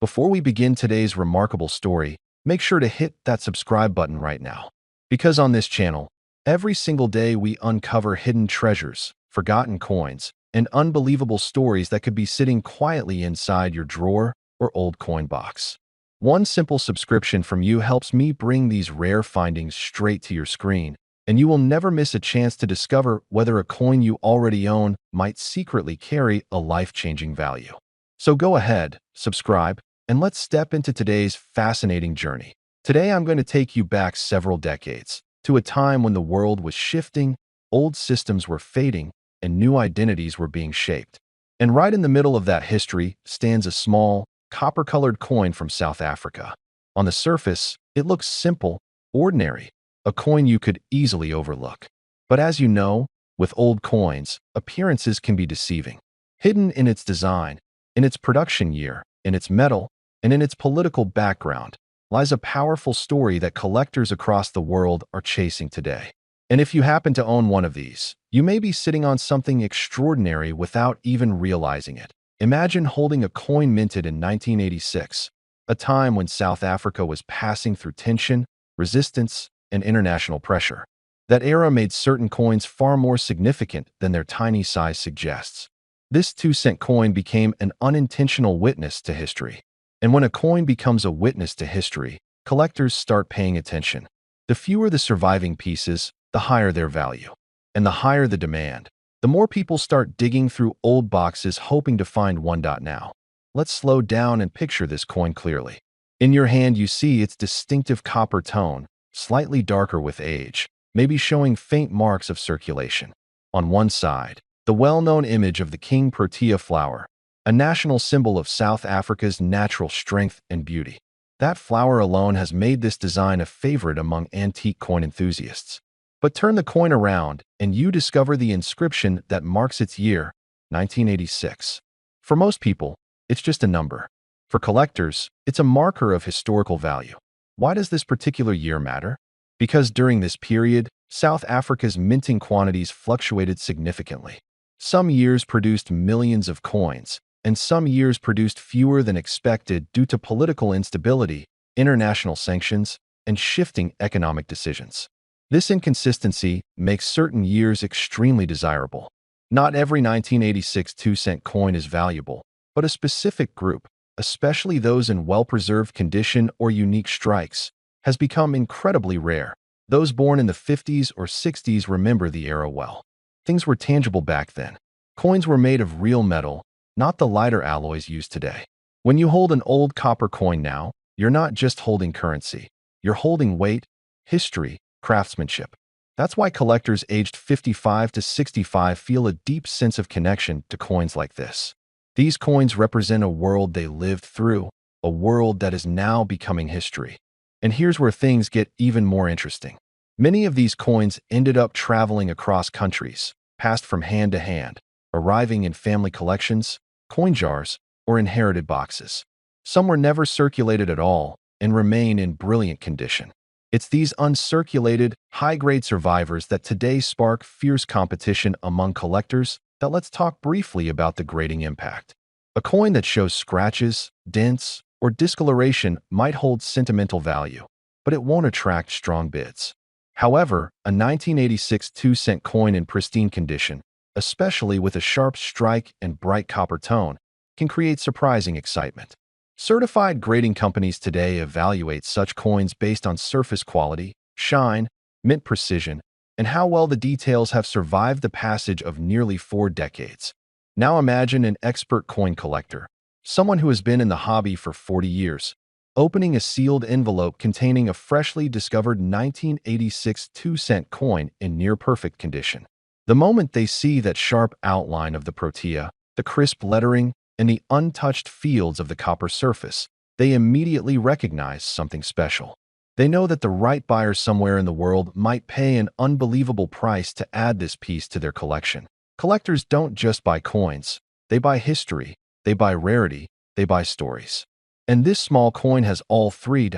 Before we begin today's remarkable story, make sure to hit that subscribe button right now. Because on this channel, every single day we uncover hidden treasures, forgotten coins, and unbelievable stories that could be sitting quietly inside your drawer or old coin box. One simple subscription from you helps me bring these rare findings straight to your screen, and you will never miss a chance to discover whether a coin you already own might secretly carry a life-changing value. So go ahead, subscribe, and let's step into today's fascinating journey. Today I'm going to take you back several decades, to a time when the world was shifting, old systems were fading, and new identities were being shaped. And right in the middle of that history stands a small, copper-colored coin from South Africa. On the surface, it looks simple, ordinary, a coin you could easily overlook. But as you know, with old coins, appearances can be deceiving. Hidden in its design, in its production year, in its metal, and in its political background, lies a powerful story that collectors across the world are chasing today. And if you happen to own one of these, you may be sitting on something extraordinary without even realizing it. Imagine holding a coin minted in 1986, a time when South Africa was passing through tension, resistance, and international pressure. That era made certain coins far more significant than their tiny size suggests. This 2-cent coin became an unintentional witness to history. And when a coin becomes a witness to history, collectors start paying attention. The fewer the surviving pieces, the higher their value. And the higher the demand, the more people start digging through old boxes hoping to find one. Now, let's slow down and picture this coin clearly. In your hand you see its distinctive copper tone, slightly darker with age, maybe showing faint marks of circulation. On one side, the well-known image of the King Protea flower, a national symbol of South Africa's natural strength and beauty. That flower alone has made this design a favorite among antique coin enthusiasts. But turn the coin around, and you discover the inscription that marks its year, 1986. For most people, it's just a number. For collectors, it's a marker of historical value. Why does this particular year matter? Because during this period, South Africa's minting quantities fluctuated significantly. Some years produced millions of coins, and some years produced fewer than expected due to political instability, international sanctions, and shifting economic decisions. This inconsistency makes certain years extremely desirable. Not every 1986 2-cent coin is valuable, but a specific group, especially those in well-preserved condition or unique strikes, has become incredibly rare. Those born in the 50s or 60s remember the era well. Things were tangible back then. Coins were made of real metal, not the lighter alloys used today. When you hold an old copper coin now, you're not just holding currency. You're holding weight, history, craftsmanship. That's why collectors aged 55 to 65 feel a deep sense of connection to coins like this. These coins represent a world they lived through, a world that is now becoming history. And here's where things get even more interesting. Many of these coins ended up traveling across countries, passed from hand to hand, arriving in family collections, coin jars, or inherited boxes. Some were never circulated at all and remain in brilliant condition. It's these uncirculated, high-grade survivors that today spark fierce competition among collectors. That let's talk briefly about the grading impact. A coin that shows scratches, dents, or discoloration might hold sentimental value, but it won't attract strong bids. However, a 1986 2-cent coin in pristine condition, especially with a sharp strike and bright copper tone, can create surprising excitement. Certified grading companies today evaluate such coins based on surface quality, shine, mint precision, and how well the details have survived the passage of nearly 4 decades. Now imagine an expert coin collector, someone who has been in the hobby for 40 years, opening a sealed envelope containing a freshly discovered 1986 2-cent coin in near-perfect condition. The moment they see that sharp outline of the protea, the crisp lettering, and the untouched fields of the copper surface, they immediately recognize something special. They know that the right buyer somewhere in the world might pay an unbelievable price to add this piece to their collection. Collectors don't just buy coins. They buy history, they buy rarity, they buy stories. And this small coin has all three.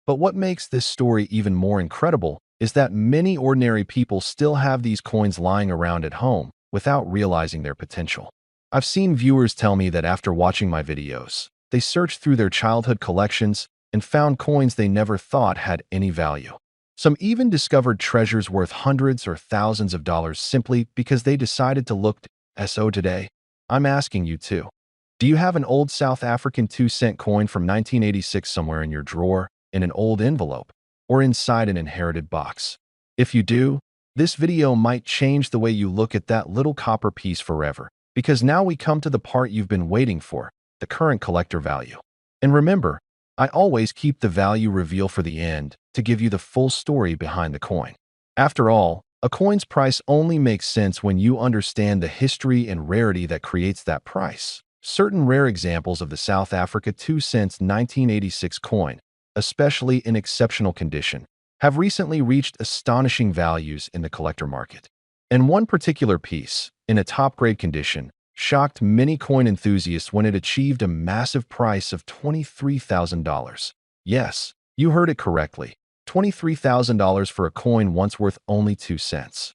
But what makes this story even more incredible is that many ordinary people still have these coins lying around at home without realizing their potential. I've seen viewers tell me that after watching my videos, they searched through their childhood collections and found coins they never thought had any value. Some even discovered treasures worth hundreds or thousands of dollars simply because they decided to look so today. I'm asking you too. Do you have an old South African 2-cent coin from 1986 somewhere in your drawer, in an old envelope, or inside an inherited box? If you do, this video might change the way you look at that little copper piece forever, because now we come to the part you've been waiting for, the current collector value. And remember, I always keep the value reveal for the end to give you the full story behind the coin. After all, a coin's price only makes sense when you understand the history and rarity that creates that price. Certain rare examples of the South Africa 2-cent 1986 coin, especially in exceptional condition, have recently reached astonishing values in the collector market. And one particular piece, in a top-grade condition, shocked many coin enthusiasts when it achieved a massive price of $23,000. Yes, you heard it correctly. $23,000 for a coin once worth only 2 cents.